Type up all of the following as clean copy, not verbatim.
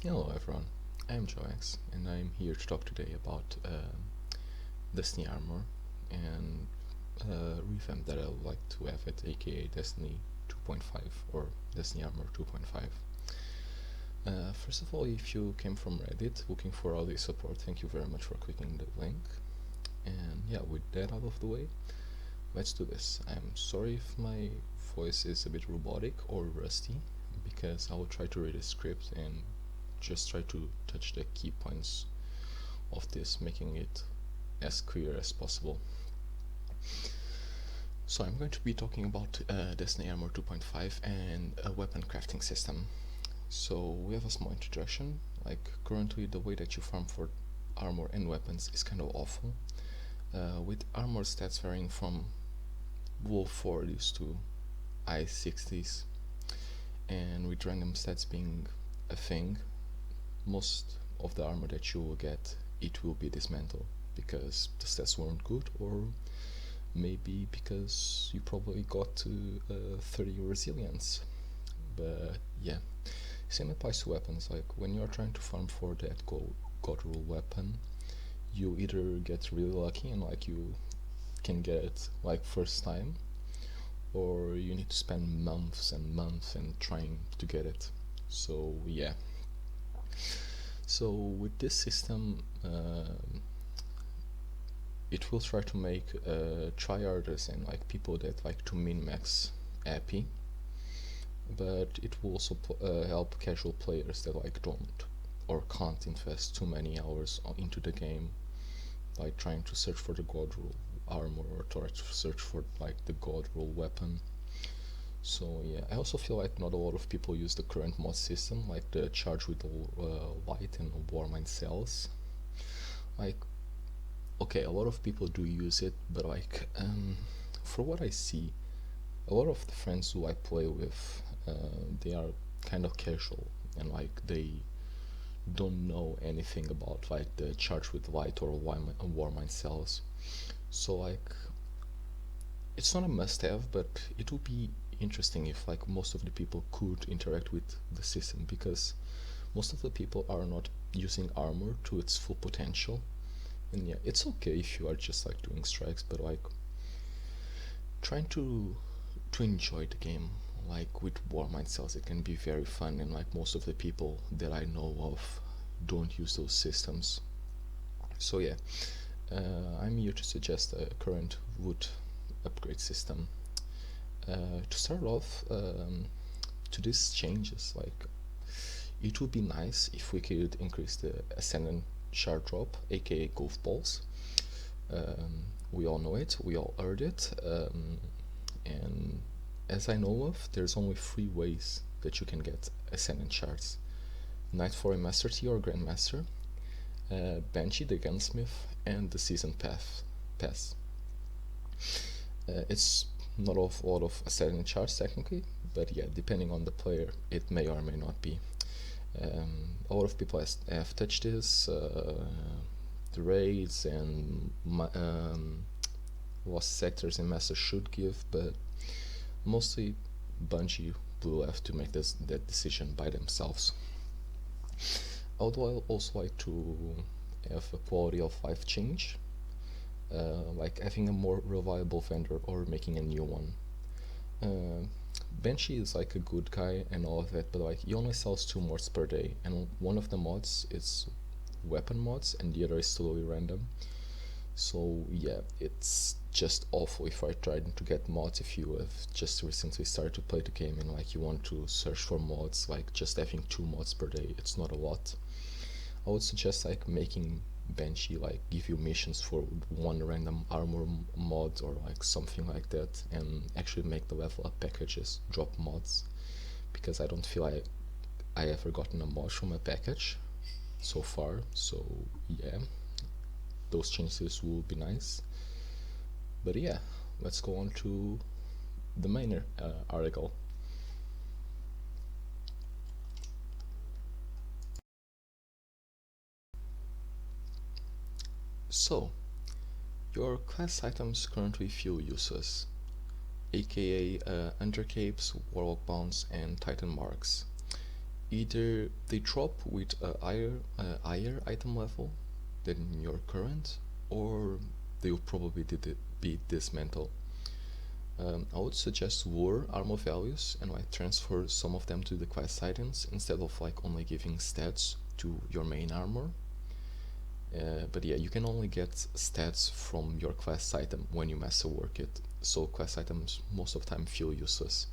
Hello everyone, I'm Joax and I'm here to talk today about Destiny Armor and a revamp that I would like to have it, aka Destiny 2.5 or Destiny Armor 2.5. First of all, if you came from Reddit looking for all this support, thank you very much for clicking the link. And yeah, with that out of the way, let's do this. I'm sorry if my voice is a bit robotic or rusty, because I will try to read a script and just try to touch the key points of this, making it as clear as possible. So I'm going to be talking about Destiny Armor 2.5 and a weapon crafting system. So we have a small introduction. Like currently the way that you farm for armor and weapons is kind of awful, with armor stats varying from low 40s to high 60s, and with random stats being a thing, most of the armor that you will get, it will be dismantled because the stats weren't good, or maybe because you probably got to 30 resilience. But yeah, same applies to weapons. Like when you're trying to farm for that god rule weapon, you either get really lucky and like you can get it like first time, or you need to spend months and months and trying to get it. So yeah, so with this system, it will try to make tryharders and like people that like to min-max happy, but it will also help casual players that like don't or can't invest too many hours into the game, like trying to search for the god rule armor or try to search for like the god rule weapon. So yeah, I also feel like not a lot of people use the current mod system, like the charge with light and warmind cells. Like, okay, a lot of people do use it, but like, for what I see, a lot of the friends who I play with, they are kind of casual and like they don't know anything about like the charge with light or warmind cells. So like, it's not a must-have, but it would be interesting if like most of the people could interact with the system, because most of the people are not using armor to its full potential. And yeah, it's okay if you are just like doing strikes, but like trying to enjoy the game, like with warmind cells, it can be very fun, and like most of the people that I know of don't use those systems. So yeah, I'm here to suggest a current wood upgrade system. To start off, to these changes, like it would be nice if we could increase the ascendant shard drop, aka golf balls. We all know it, we all heard it, and as I know of, there's only 3 ways that you can get ascendant shards: Knight for a Master T or Grandmaster, Banshee the Gunsmith, and the Season Pass. It's not a lot of ascendant shards technically, but yeah, depending on the player, it may or may not be. A lot of people have touched this, the raids and lost sectors and masters should give, but mostly Bungie will have to make that decision by themselves. I would also like to have a quality of life change, like having a more reliable vendor or making a new one. Banshee is like a good guy and all of that, but like he only sells 2 mods per day, and one of the mods is weapon mods and the other is totally random. So yeah, it's just awful if I tried to get mods if you have just recently started to play the game and like you want to search for mods. Like just having 2 mods per day, it's not a lot. I would suggest like making Banshee like give you missions for 1 random armor mod or like something like that, and actually make the level up packages drop mods, because I don't feel like I ever gotten a mod from a package so far. So yeah, those changes will be nice. But yeah, let's go on to the main article. So, your class items currently feel useless, aka undercapes, warlock bounds, and titan marks. either they drop with a higher item level than your current, or they will probably be dismantled. I would suggest lower armor values and like transfer some of them to the quest items instead of like only giving stats to your main armor. But yeah, you can only get stats from your quest item when you masterwork it, so quest items most of the time feel useless.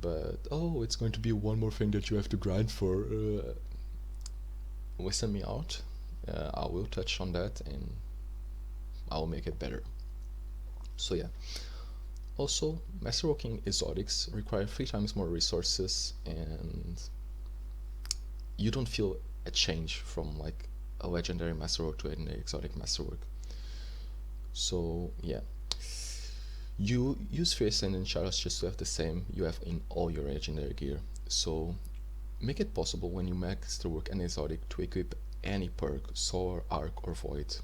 But oh, it's going to be one more thing that you have to grind for. Listen me out. I will touch on that and I will make it better. So yeah. Also, masterworking exotics require 3 times more resources, and you don't feel a change from like a legendary masterwork to an exotic masterwork. So yeah, you use Fear Ascendant shards just to have the same you have in all your legendary gear. So make it possible when you masterwork an exotic to equip any perk, Solar, Arc, or Void.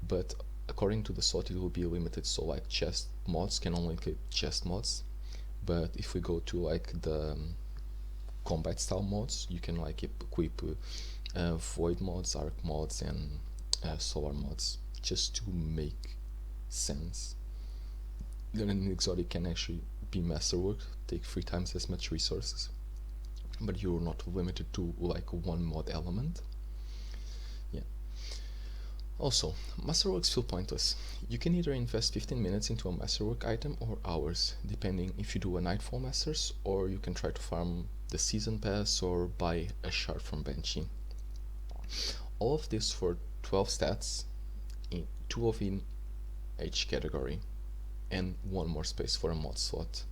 But according to the slot it will be limited, so like chest mods can only equip chest mods. But if we go to like the combat style mods, you can like equip Void mods, Arc mods, and Solar mods, just to make sense. Then an exotic can actually be masterworked, take 3 times as much resources, but you're not limited to like one mod element. Yeah. Also, masterworks feel pointless. You can either invest 15 minutes into a masterwork item or hours, depending if you do a Nightfall Masters, or you can try to farm the Season Pass or buy a shard from Banshee. All of this for 12 stats, 2 of in each category, and 1 more space for a mod slot.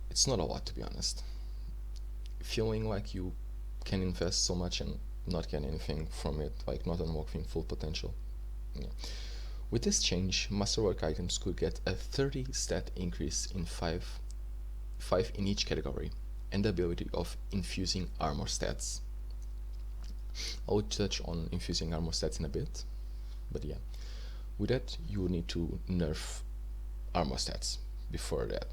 It's not a lot, to be honest. Feeling like you can invest so much and not get anything from it, like not unlocking full potential. Yeah. With this change, masterwork items could get a 30 stat increase in 5 in each category, and the ability of Infusing Armor stats. I will touch on Infusing Armor stats in a bit, but yeah. With that, you will need to nerf armor stats before that.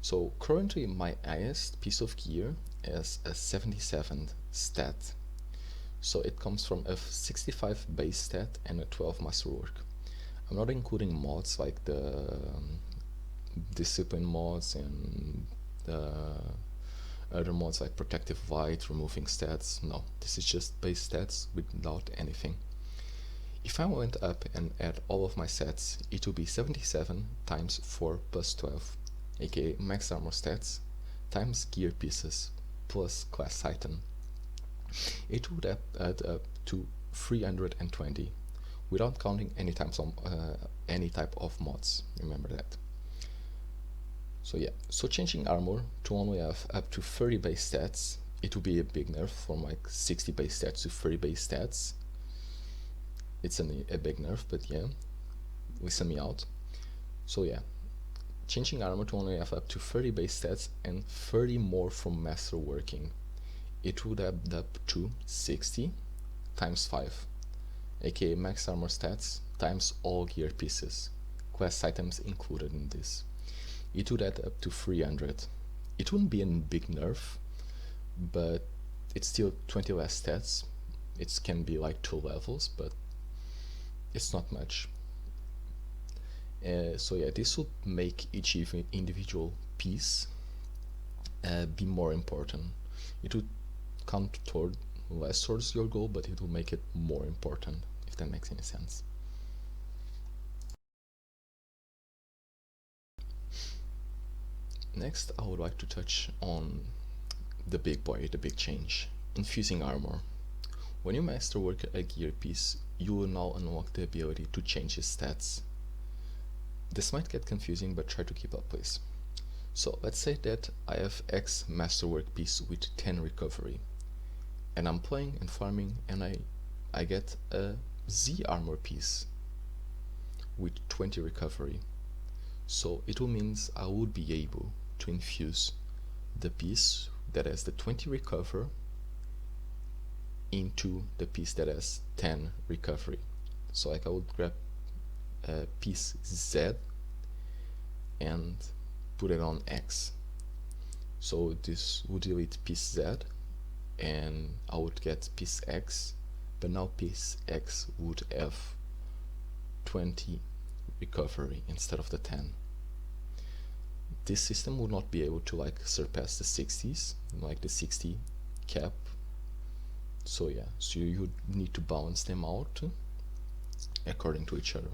So currently my highest piece of gear is a 77 stat. So it comes from a 65 base stat and a 12 masterwork. I'm not including mods like the discipline mods and the other mods like protective light, removing stats. No, this is just base stats without anything. If I went up and add all of my stats, it would be 77 times 4 plus 12, aka max armor stats, times gear pieces, plus class item. It would add up to 320, without counting any type of mods, remember that. So yeah, so changing armor to only have up to 30 base stats, it would be a big nerf from like 60 base stats to 30 base stats. It's a big nerf, but yeah, listen me out. So yeah, changing armor to only have up to 30 base stats and 30 more from masterworking. It would add up to 60 times 5, aka max armor stats times all gear pieces, quest items included in this. It would add up to 300. It wouldn't be a big nerf, but it's still 20 less stats. It can be like 2 levels, but it's not much. So yeah, this would make each individual piece be more important. It would count toward less towards your goal, but it will make it more important, if that makes any sense. Next, I would like to touch on the big boy, the big change, Infusing Armor. When you masterwork a gear piece, you will now unlock the ability to change its stats. This might get confusing, but try to keep up, please. So let's say that I have X masterwork piece with 10 recovery, and I'm playing and farming, and I get a Z armor piece with 20 recovery. So it will means I would be able to infuse the piece that has the 20 recover into the piece that has 10 recovery. So like I would grab piece Z and put it on X. So this would delete piece Z, and I would get piece X, but now piece X would have 20 recovery instead of the 10. This system would not be able to like surpass the 60s, like the 60 cap. So yeah, so you need to balance them out according to each other.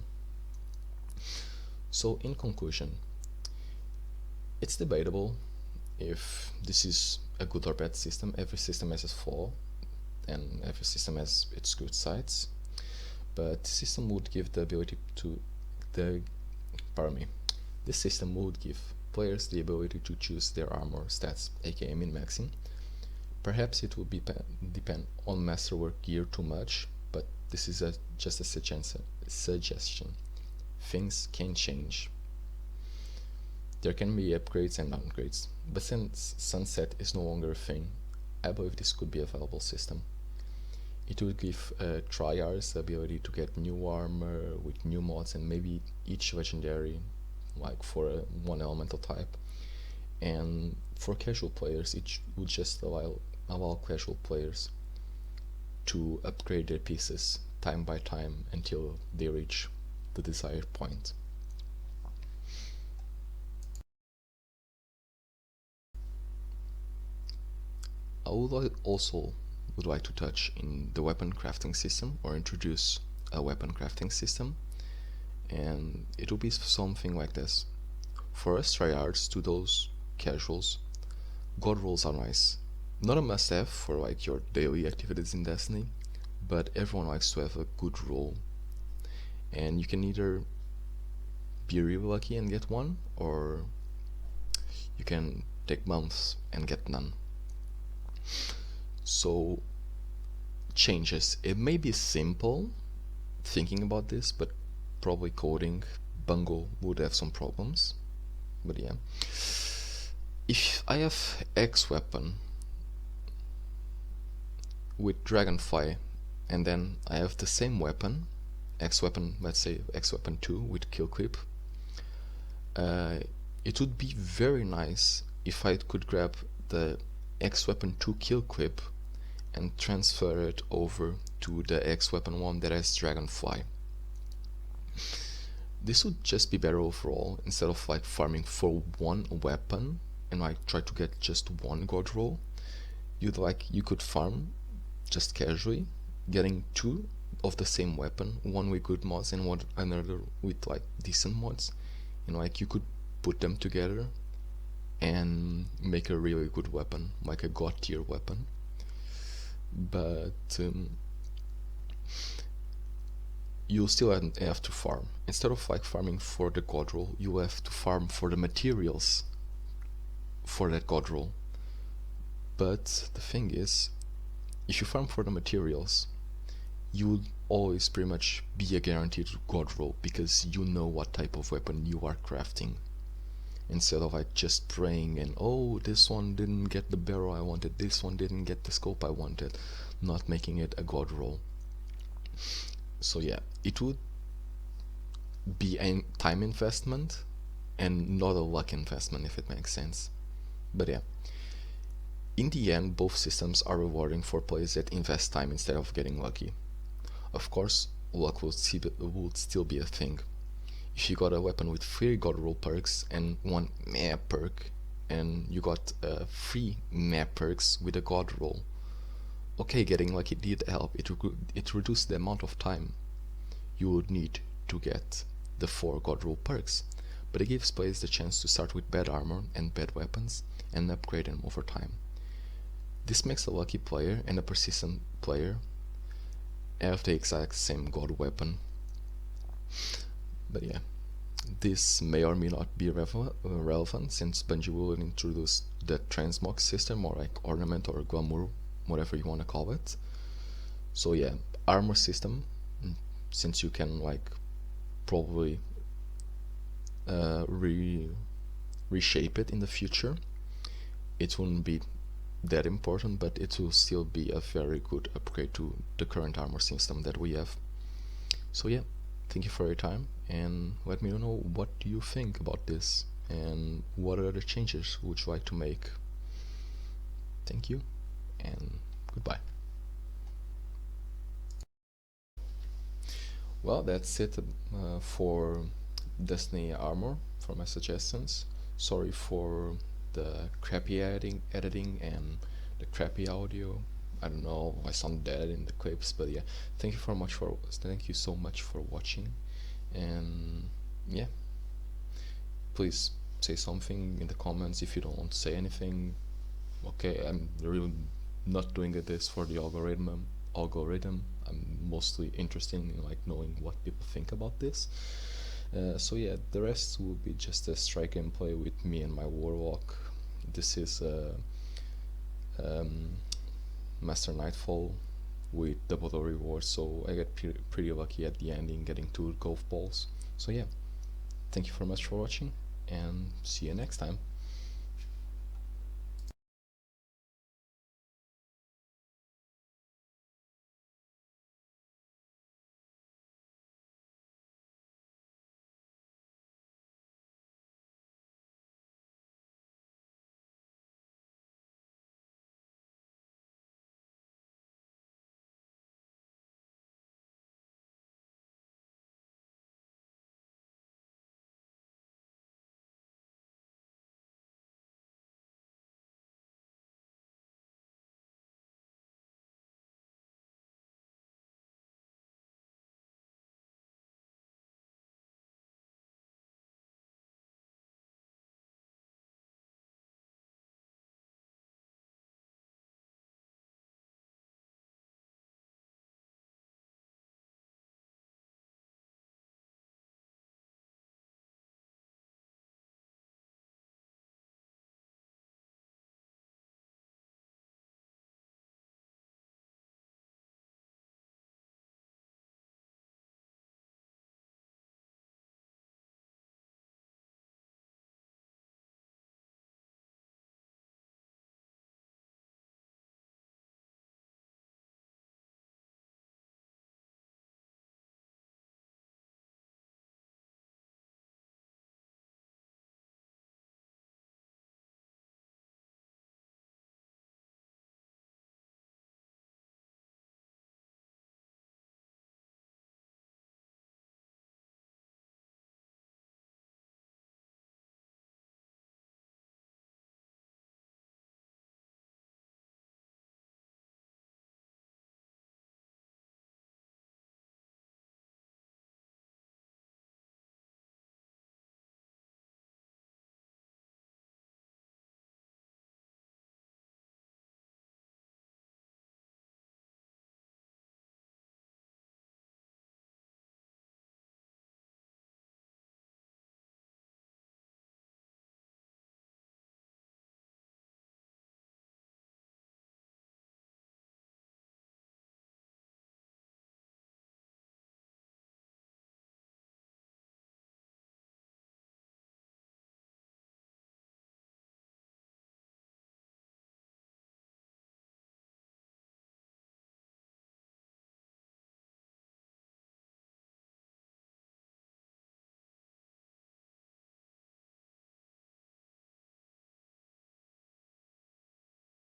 So in conclusion, it's debatable if this is a good or bad system. Every system has its flaw, and every system has its good sides. But the system would give the ability to this system would give players the ability to choose their armor stats, aka min-maxing. Perhaps it would depend on masterwork gear too much, but this is just a suggestion. Things can change. There can be upgrades and downgrades, but since Sunset is no longer a thing, I believe this could be a viable system. It would give tryhards the ability to get new armor with new mods, and maybe each legendary, like for one elemental type. And for casual players, it would just allow casual players to upgrade their pieces time by time until they reach the desired point. I would also like to touch in the weapon crafting system, or introduce a weapon crafting system, and it will be something like this. For us tryhards, to those casuals, god rolls are nice. Not a must-have for like your daily activities in Destiny, but everyone likes to have a good roll, and you can either be really lucky and get one, or you can take months and get none. So changes, it may be simple thinking about this, but probably coding Bungo would have some problems. But yeah, if I have X weapon with Dragonfly, and then I have the same weapon, X weapon, let's say X weapon 2 with kill clip, it would be very nice if I could grab the X weapon 2 kill clip and transfer it over to the X weapon 1 that has Dragonfly. This would just be better overall, instead of like farming for one weapon and like try to get just one god roll. You could farm just casually, getting two of the same weapon, one with good mods and another with like decent mods, and like you could put them together and make a really good weapon, like a god tier weapon. But you'll still have to farm. Instead of like farming for the god roll, you have to farm for the materials for that god roll. But the thing is, if you farm for the materials, you will always pretty much be a guaranteed god roll, because you know what type of weapon you are crafting, instead of like just praying and, oh, this one didn't get the barrel I wanted, this one didn't get the scope I wanted, not making it a god roll. So yeah, it would be a time investment and not a luck investment, if it makes sense. But yeah, in the end, both systems are rewarding for players that invest time instead of getting lucky. Of course, luck would still be a thing. If you got a weapon with 3 god roll perks and 1 meh perk, and you got 3 meh perks with a god roll, okay, getting lucky did help. It reduced the amount of time you would need to get the 4 god roll perks, but it gives players the chance to start with bad armor and bad weapons and upgrade them over time. This makes a lucky player and a persistent player have the exact same god weapon. But yeah, this may or may not be relevant, since Bungie will introduce the transmog system, or like ornament or glamour, whatever you want to call it. So yeah, armor system, since you can like probably reshape it in the future, it wouldn't be that important, but it will still be a very good upgrade to the current armor system that we have. So yeah, thank you for your time, and let me know what do you think about this, and what other changes would you like to make. Thank you, and goodbye. Well, that's it for Destiny Armor, for my suggestions. Sorry for the crappy editing and the crappy audio. I don't know, I sound dead in the clips, but yeah, thank you so much for watching, and yeah, please say something in the comments if you don't want to say anything. Okay, I'm really not doing this for the algorithm. I'm mostly interested in like knowing what people think about this. So yeah, the rest will be just a strike gameplay with me and my warlock. This is um, Master Nightfall with double the reward, so I got pretty lucky at the ending getting 2 golf balls. So yeah, thank you very much for watching, and see you next time.